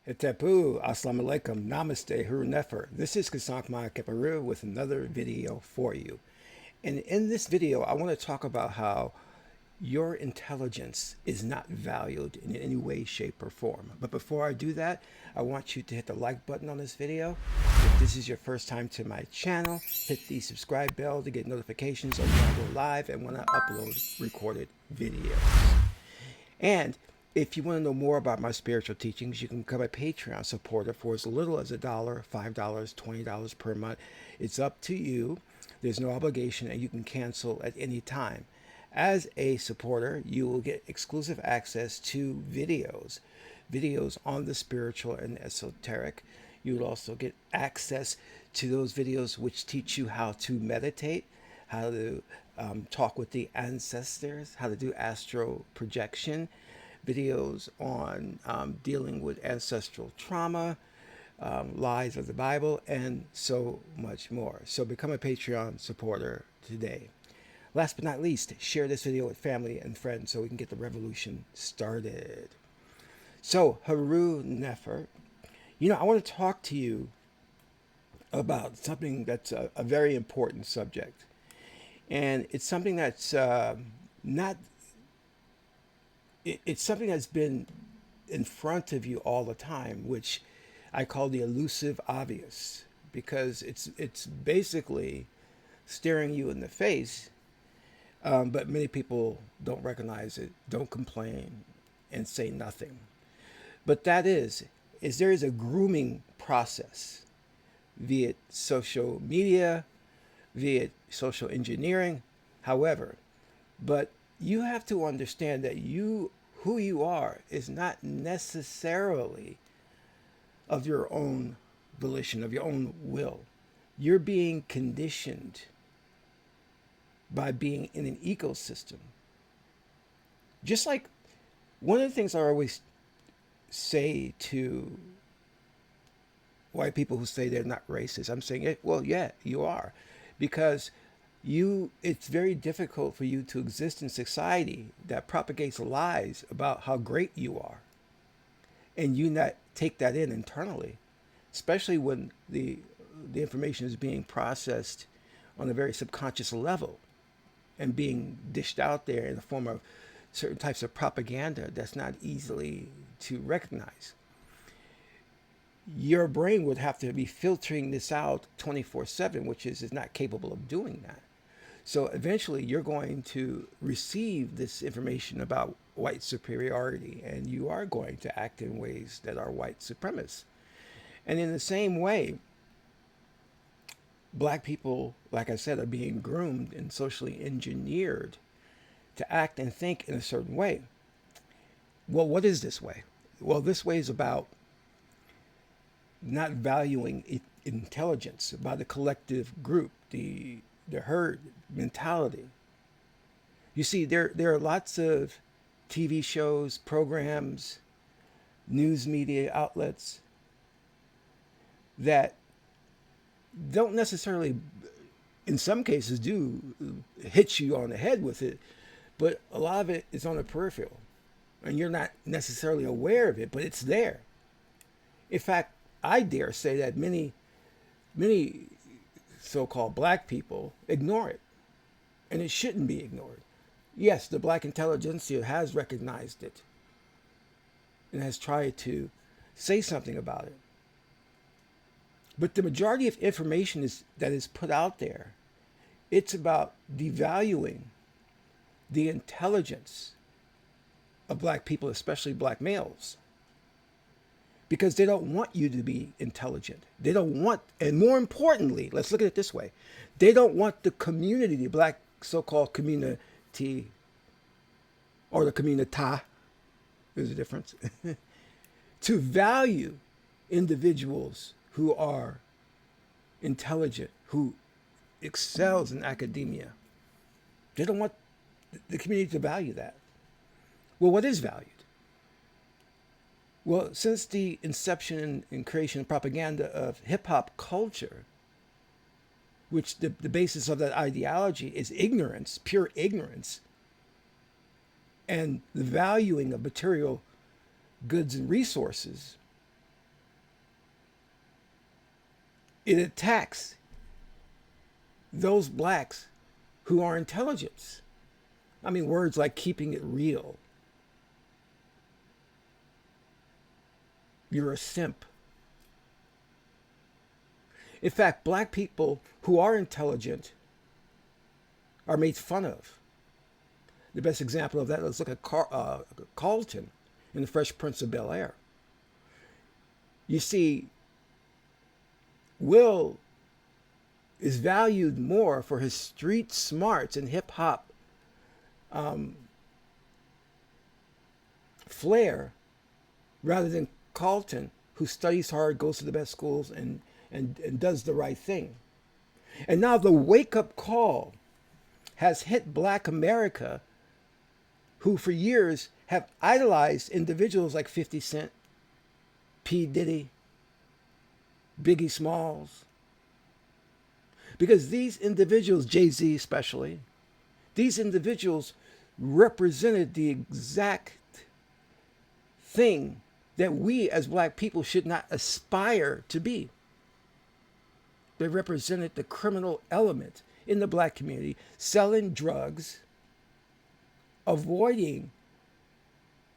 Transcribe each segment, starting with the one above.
Itepu, Assalamu alaikum, Namaste, Huru Nefer. This is Qesankh Keparu with another video for you. And in this video, I want to talk about how your intelligence is not valued in any way, shape, or form. But before I do that, I want you to hit the like button on this video. If this is your first time to my channel, hit the subscribe bell to get notifications of when I go live and when I upload recorded videos. And if you want to know more about my spiritual teachings, you can become a Patreon supporter for as little as $1, $5, $20 per month. It's up to you. There's no obligation, and you can cancel at any time. As a supporter, you will get exclusive access to videos on the spiritual and esoteric. You will also get access to those videos which teach you how to meditate, how to talk with the ancestors, how to do astral projection, videos on dealing with ancestral trauma, lies of the Bible, and so much more. So become a Patreon supporter today. Last but not least, share this video with family and friends so we can get the revolution started. So, Huru Nefer, I want to talk to you about something that's a very important subject. And it's something that's it's something that's been in front of you all the time, which I call the elusive obvious, because it's basically staring you in the face, but many people don't recognize it, don't complain, and say nothing. But that is there is a grooming process, via social media, via social engineering, however. But you have to understand that who you are is not necessarily of your own volition, of your own will. You're being conditioned by being in an ecosystem. Just like one of the things I always say to white people who say they're not racist, I'm saying, well, yeah, you are. Because it's very difficult for you to exist in society that propagates lies about how great you are, and you not take that in internally, especially when the information is being processed on a very subconscious level and being dished out there in the form of certain types of propaganda that's not easily to recognize. Your brain would have to be filtering this out 24/7, which is not capable of doing that. So eventually you're going to receive this information about white superiority, and you are going to act in ways that are white supremacist. And in the same way, black people, like I said, are being groomed and socially engineered to act and think in a certain way. Well, what is this way? Well, this way is about not valuing intelligence by the collective group, the herd mentality. You see, there are lots of TV shows, programs, news media outlets that don't necessarily, in some cases, do hit you on the head with it, but a lot of it is on the peripheral, and you're not necessarily aware of it, but it's there. In fact, I dare say that many so-called black people ignore it, and it shouldn't be ignored. Yes, the black intelligentsia has recognized it and has tried to say something about it. But the majority of information that is put out there, it's about devaluing the intelligence of black people, especially black males, because they don't want you to be intelligent. They don't want, and more importantly, let's look at it this way, they don't want the community, the black so-called community, or the communita, there's a difference, to value individuals who are intelligent, who excels in academia. They don't want the community to value that. Well, what is valued? Well, since the inception and creation and propaganda of hip-hop culture, which the basis of that ideology is ignorance, pure ignorance, and the valuing of material goods and resources, It attacks those blacks who are intelligent. I mean, words like keeping it real. You're a simp. In fact, black people who are intelligent are made fun of. The best example of that, let's look at Carlton in The Fresh Prince of Bel-Air. You see, Will is valued more for his street smarts and hip hop flair rather than Carlton, who studies hard, goes to the best schools, and does the right thing. And now the wake-up call has hit black America, who for years have idolized individuals like 50 Cent, P. Diddy, Biggie Smalls. Because these individuals, Jay-Z especially, these individuals represented the exact thing that we as black people should not aspire to be. They represented the criminal element in the black community, selling drugs, avoiding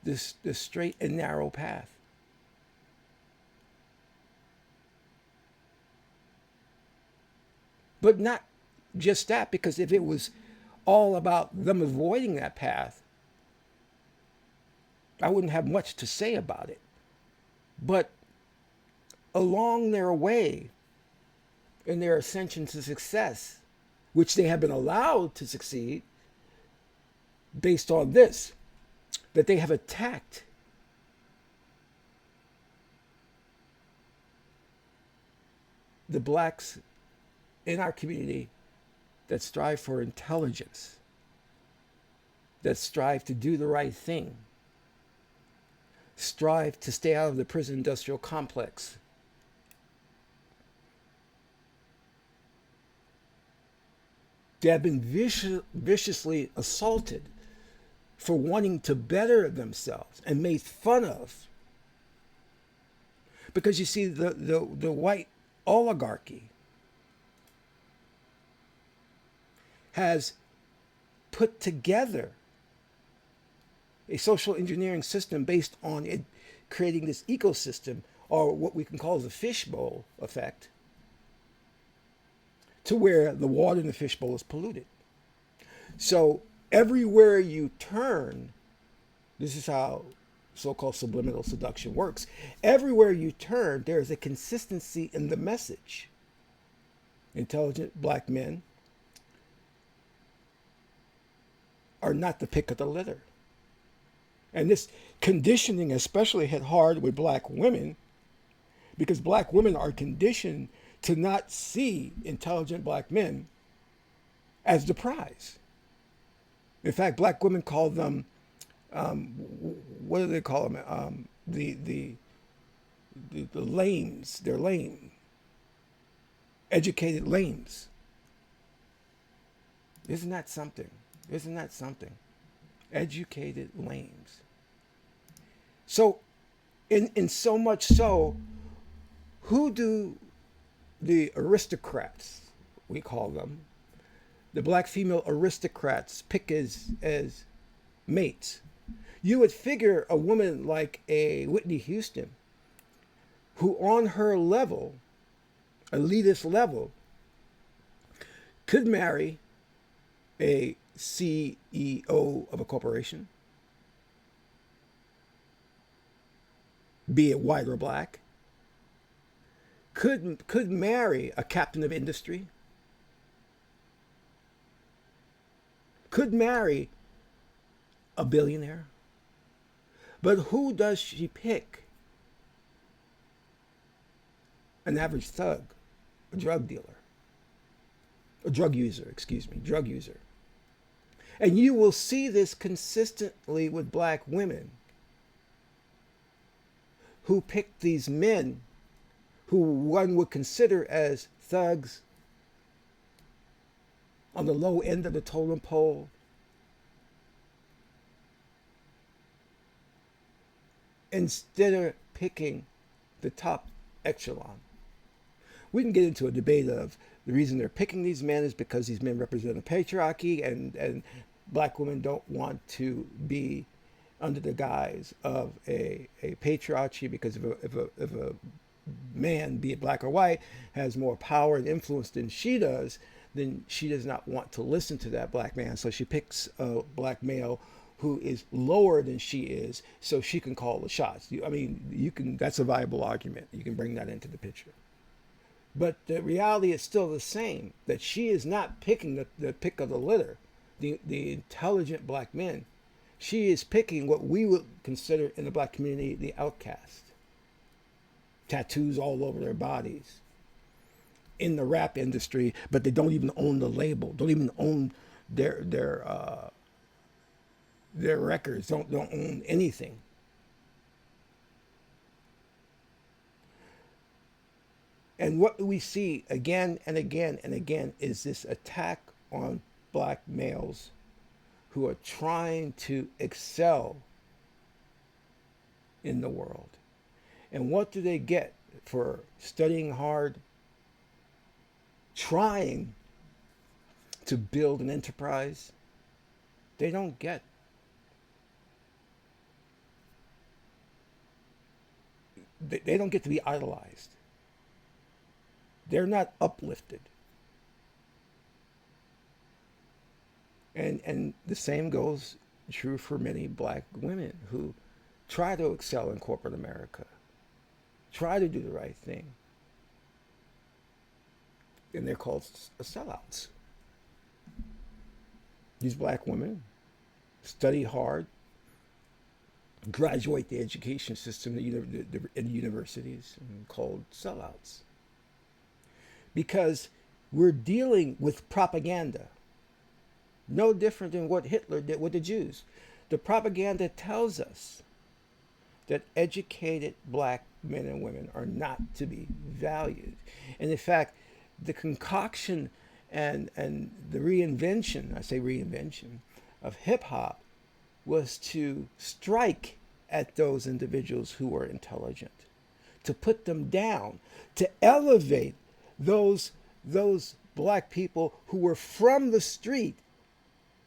this straight and narrow path. But not just that, because if it was all about them avoiding that path, I wouldn't have much to say about it. But along their way, in their ascension to success, which they have been allowed to succeed based on this, that they have attacked the blacks in our community that strive for intelligence, that strive to do the right thing, strive to stay out of the prison industrial complex. They have been viciously assaulted for wanting to better themselves and made fun of. Because you see, the white oligarchy has put together a social engineering system based on it creating this ecosystem, or what we can call the fishbowl effect, to where the water in the fishbowl is polluted. So everywhere you turn, this is how so-called subliminal seduction works. Everywhere you turn, there's a consistency in the message. Intelligent black men are not the pick of the litter. And this conditioning especially hit hard with black women, because black women are conditioned to not see intelligent black men as the prize. In fact, black women call them, what do they call them? The lames. They're lame. Educated lames. Isn't that something? Isn't that something? Educated lames. So, in so much so, who do the aristocrats, we call them, the black female aristocrats, pick as mates? You would figure a woman like a Whitney Houston, who on her level, elitist level, could marry a CEO of a corporation, be it white or black, could marry a captain of industry, could marry a billionaire. But who does she pick? An average thug, a drug dealer, a drug user, drug user. And you will see this consistently with black women who pick these men who one would consider as thugs, on the low end of the totem pole, instead of picking the top echelon. We can get into a debate of the reason they're picking these men is because these men represent a patriarchy, and black women don't want to be under the guise of a patriarchy, because if a man, be it black or white, has more power and influence than she does, then she does not want to listen to that black man. So she picks a black male who is lower than she is, so she can call the shots. I mean, you can. That's a viable argument. You can bring that into the picture. But the reality is still the same, that she is not picking the pick of the litter, the intelligent black men. She is picking what we would consider in the black community the outcast. Tattoos all over their bodies. In the rap industry, but they don't even own the label, don't even own their records, don't own anything. And what we see again and again and again is this attack on black males who are trying to excel in the world. And what do they get for studying hard, trying to build an enterprise? They don't get. They don't get to be idolized. They're not uplifted. And the same goes true for many black women who try to excel in corporate America, try to do the right thing. And they're called sellouts. These black women study hard, graduate the education system in universities, and called sellouts. Because we're dealing with propaganda. No different than what Hitler did with the Jews. The propaganda tells us that educated black men and women are not to be valued. And in fact, the concoction and the reinvention, I say reinvention, of hip hop was to strike at those individuals who were intelligent, to put them down, to elevate those black people who were from the street,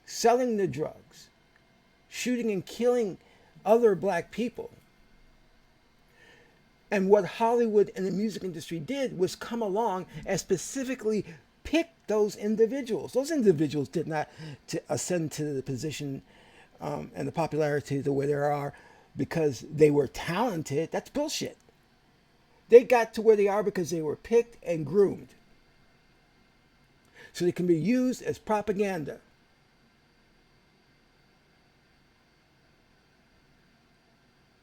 selling the drugs, shooting and killing other black people. And what Hollywood and the music industry did was come along and specifically pick those individuals. Those individuals did not ascend to the position and the popularity the way they are because they were talented. That's bullshit. They got to where they are because they were picked and groomed, so they can be used as propaganda.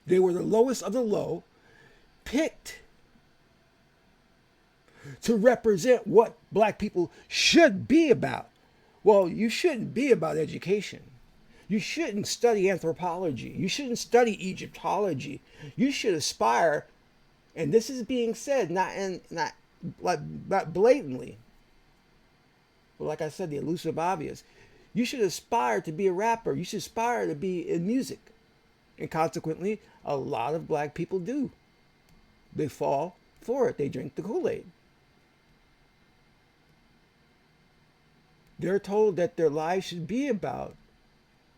They were the lowest of the low, picked to represent what black people should be about. Well, you shouldn't be about education. You shouldn't study anthropology. You shouldn't study Egyptology. You should aspire, and this is being said not blatantly, but like I said, the elusive obvious. You should aspire to be a rapper. You should aspire to be in music. And consequently, a lot of black people do. They fall for it. They drink the Kool-Aid. They're told that their lives should be about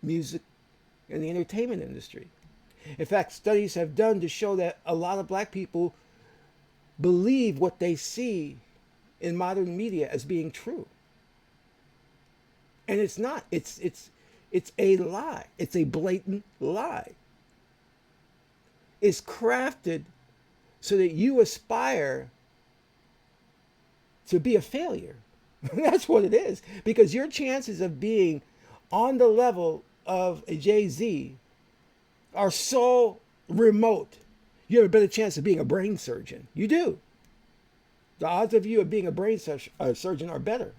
music and the entertainment industry. In fact, studies have done to show that a lot of black people believe what they see in modern media as being true. And it's not. It's a lie. It's a blatant lie. It's crafted so that you aspire to be a failure. That's what it is. Because your chances of being on the level of a Jay-Z are so remote. You have a better chance of being a brain surgeon. You do. The odds of you of being a brain surgeon are better.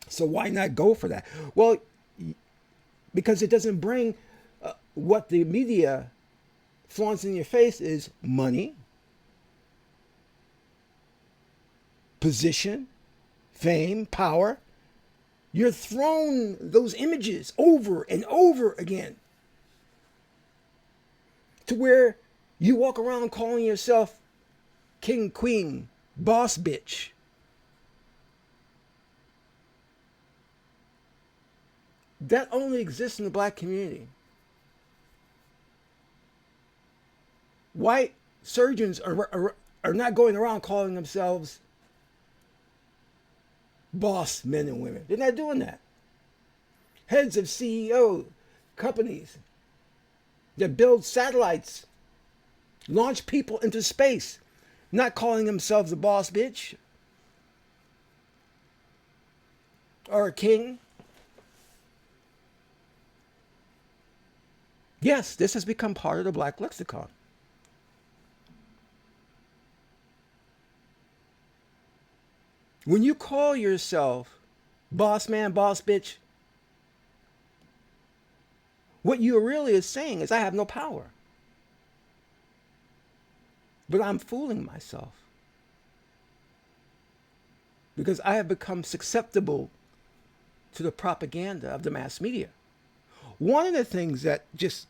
So why not go for that? Well, because it doesn't bring what the media flaunts in your face is money, position, fame, power. You're thrown those images over and over again to where you walk around calling yourself king, queen, boss bitch. That only exists in the black community. White surgeons are not going around calling themselves boss men and women. They're not doing that. Heads of CEO companies that build satellites, launch people into space, not calling themselves a boss bitch or a king. Yes, this has become part of the black lexicon. When you call yourself boss man, boss bitch, what you really is saying is I have no power. But I'm fooling myself. Because I have become susceptible to the propaganda of the mass media. One of the things that just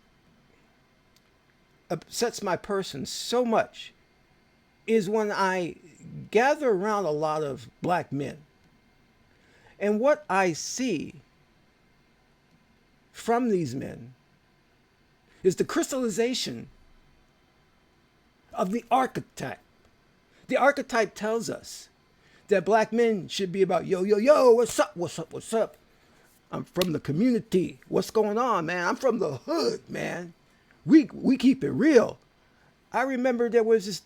upsets my person so much is when I gather around a lot of black men. And what I see from these men is the crystallization of the archetype. The archetype tells us that black men should be about yo, yo, yo, what's up, what's up, what's up? I'm from the community. What's going on, man? I'm from the hood, man. We keep it real. I remember there was this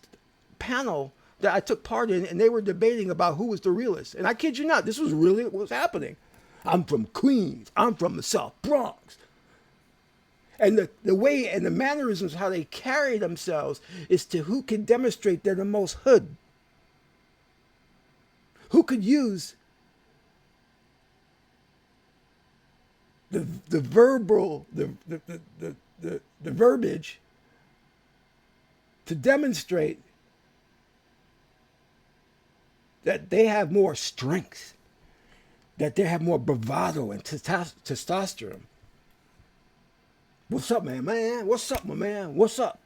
panel that I took part in, and they were debating about who was the realest. And I kid you not, this was really what was happening. I'm from Queens. I'm from the South Bronx. And the way and the mannerisms, how they carry themselves, is to who can demonstrate they're the most hood. Who could use the verbal, the verbiage to demonstrate that they have more strength, that they have more bravado and testosterone. What's up, man? What's up, my man? What's up?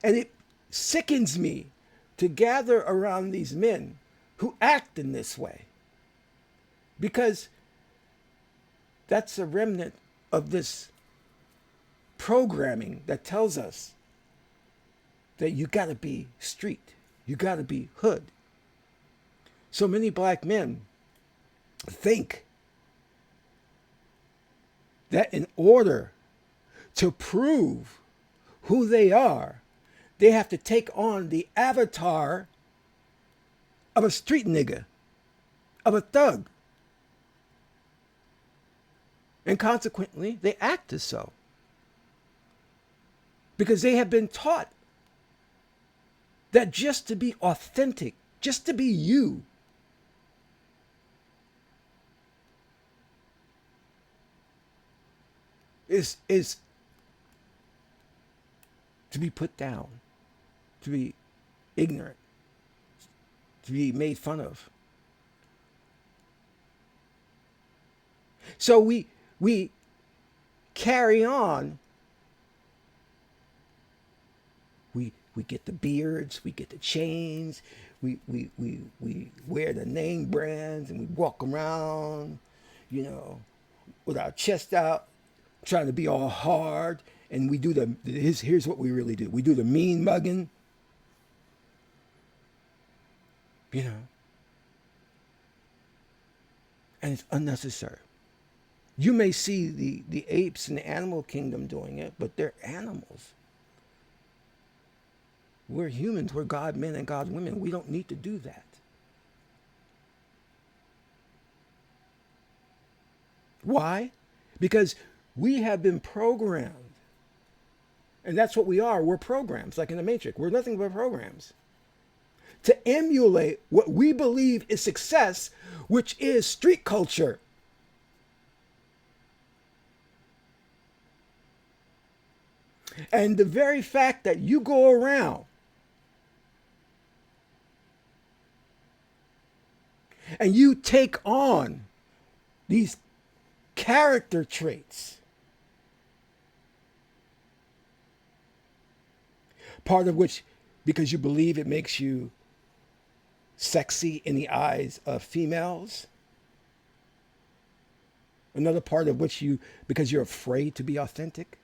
And it sickens me to gather around these men who act in this way, because that's a remnant of this programming that tells us that you got to be street, you got to be hood. So many black men think that in order to prove who they are, they have to take on the avatar of a street nigga, of a thug. And consequently, they act as so. Because they have been taught that just to be authentic, just to be you, is to be put down, to be ignorant, to be made fun of. So we carry on. We get the beards, we get the chains, we wear the name brands, and we walk around, with our chest out, trying to be all hard. And we do here's what we really do. We do the mean mugging, and it's unnecessary. You may see the apes in the animal kingdom doing it, but they're animals. We're humans. We're God men and God women. We don't need to do that. Why? Because we have been programmed. And that's what we are. We're programs, like in the Matrix. We're nothing but programs. To emulate what we believe is success, which is street culture. And the very fact that you go around and you take on these character traits, part of which, because you believe it makes you sexy in the eyes of females. Another part of which because you're afraid to be authentic.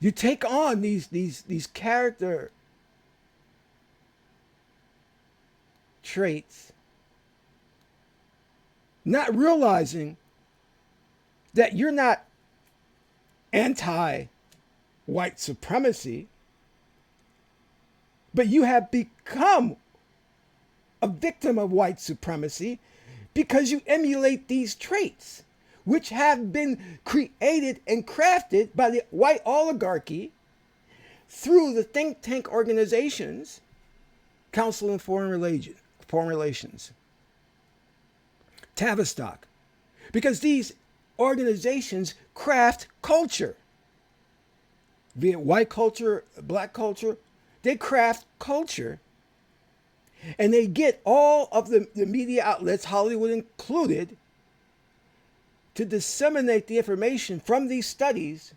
You take on these character traits, not realizing that you're not anti-white supremacy, but you have become a victim of white supremacy because you emulate these traits, which have been created and crafted by the white oligarchy through the think tank organizations, Council on Foreign Relations, Tavistock, because these organizations craft culture, be it white culture, black culture, they craft culture, and they get all of the media outlets, Hollywood included, to disseminate the information from these studies,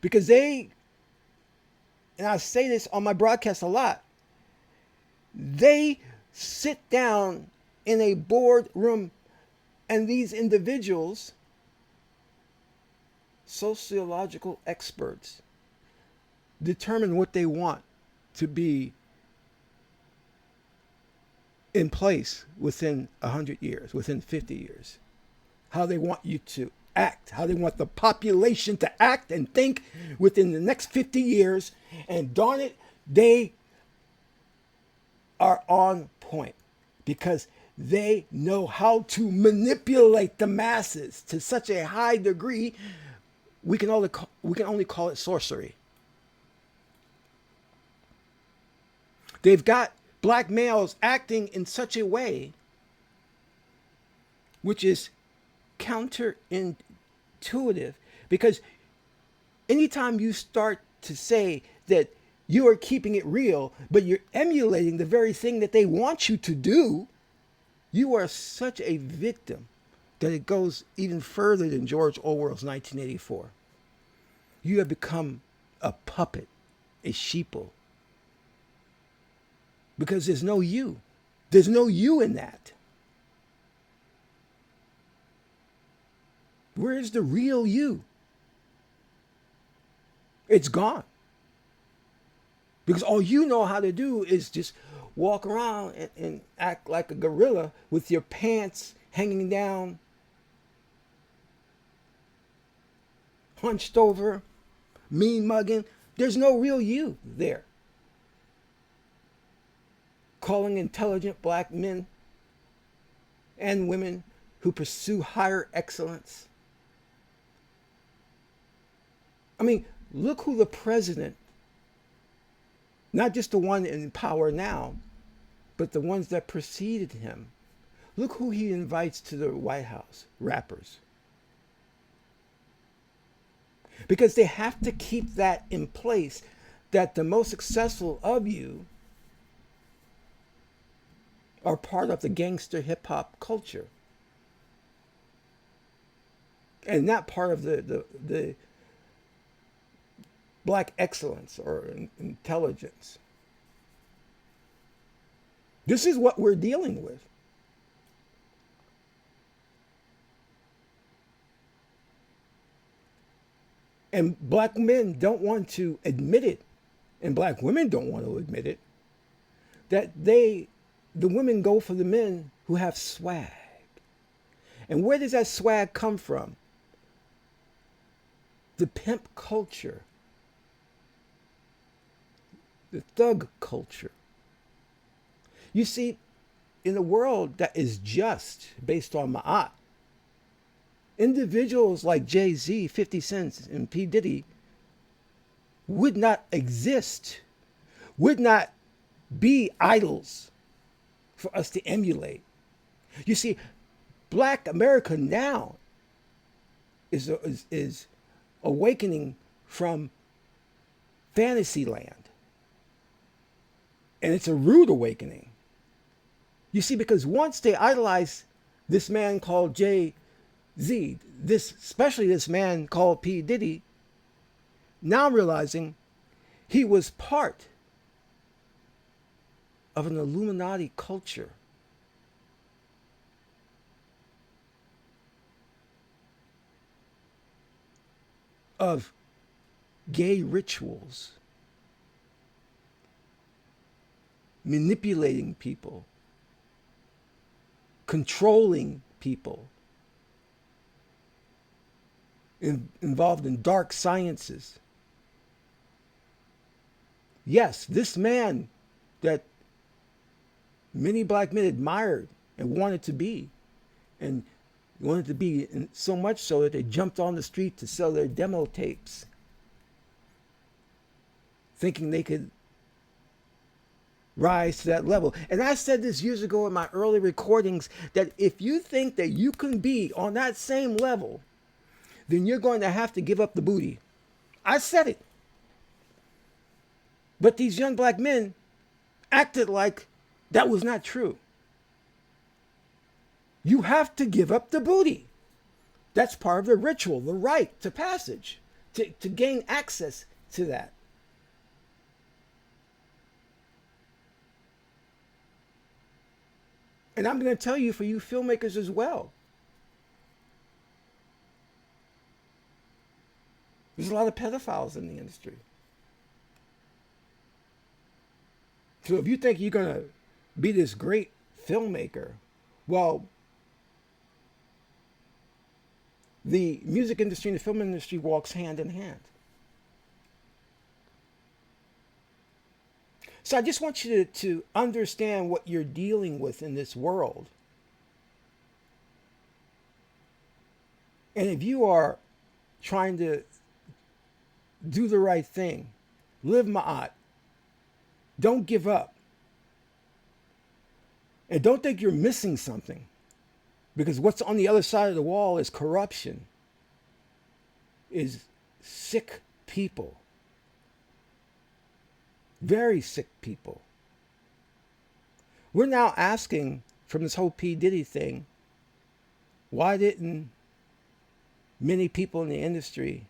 because they, and I say this on my broadcast a lot, they sit down in a boardroom and these individuals, sociological experts, determine what they want to be in place within 100 years, within 50 years. How they want you to act, how they want the population to act and think within the next 50 years. And darn it, they are on point because they know how to manipulate the masses to such a high degree, we can only call it sorcery. They've got black males acting in such a way which is counterintuitive, because anytime you start to say that you are keeping it real, but you're emulating the very thing that they want you to do, you are such a victim that it goes even further than George Orwell's 1984. You have become a puppet, a sheeple, because there's no you. There's no you in that. Where is the real you? It's gone. Because all you know how to do is just walk around and act like a gorilla with your pants hanging down, hunched over, mean mugging. There's no real you there. Calling intelligent black men and women who pursue higher excellence. I mean, look who the president, not just the one in power now, but the ones that preceded him. Look who he invites to the White House, rappers. Because they have to keep that in place, that the most successful of you are part of the gangster hip hop culture. And not part of the black excellence or intelligence. This is what we're dealing with. And black men don't want to admit it, and black women don't want to admit it, that the women go for the men who have swag. And where does that swag come from? The pimp culture. The thug culture. You see, in a world that is just based on Ma'at, individuals like Jay-Z, 50 Cent, and P. Diddy would not exist, would not be idols for us to emulate. You see, Black America now is awakening from fantasy land. And it's a rude awakening. You see, because once they idolize this man called Jay-Z, especially this man called P. Diddy, now realizing He was part of an Illuminati culture of gay rituals, manipulating people, controlling people, involved in dark sciences. Yes, this man that many black men admired and wanted to be, and wanted to be so much so that they jumped on the street to sell their demo tapes, thinking they could rise to that level. And I said this years ago in my early recordings, that if you think that you can be on that same level, then you're going to have to give up the booty. I said it. But these young black men acted like that was not true. You have to give up the booty. That's part of the ritual, the right to passage, to gain access to that. And I'm going to tell you, for you filmmakers as well, there's a lot of pedophiles in the industry. So if you think you're going to be this great filmmaker, well, the music industry and the film industry walks hand in hand. So I just want you to understand what you're dealing with in this world. And if you are trying to do the right thing, live ma'at, don't give up. And don't think you're missing something, because what's on the other side of the wall is corruption, is sick people. Very sick people. We're now asking, from this whole P. Diddy thing, why didn't many people in the industry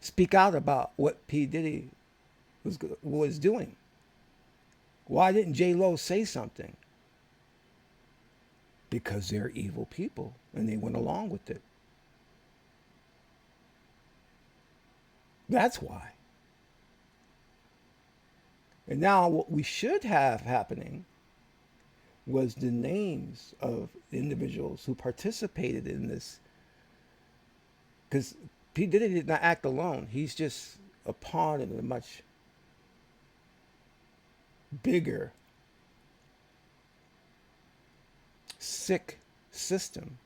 speak out about what P. Diddy was doing? Why didn't J-Lo say something? Because they're evil people and they went along with it. That's why. And now what we should have happening was the names of individuals who participated in this. Because P. Diddy did not act alone. He's just a pawn in a much bigger, sick system.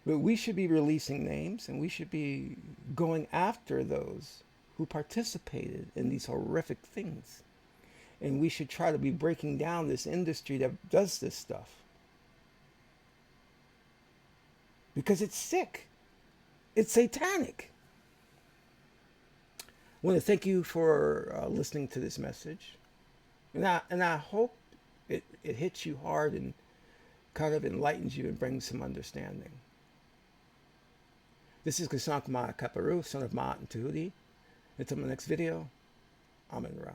But we should be releasing names, and we should be going after those who participated in these horrific things. And we should try to be breaking down this industry that does this stuff. Because it's sick. It's satanic. I want to thank you for listening to this message. And I hope it hits you hard and kind of enlightens you and brings some understanding. This is Qesankh, son of Ma'at and Tahuti. Until my next video, Amen Ra.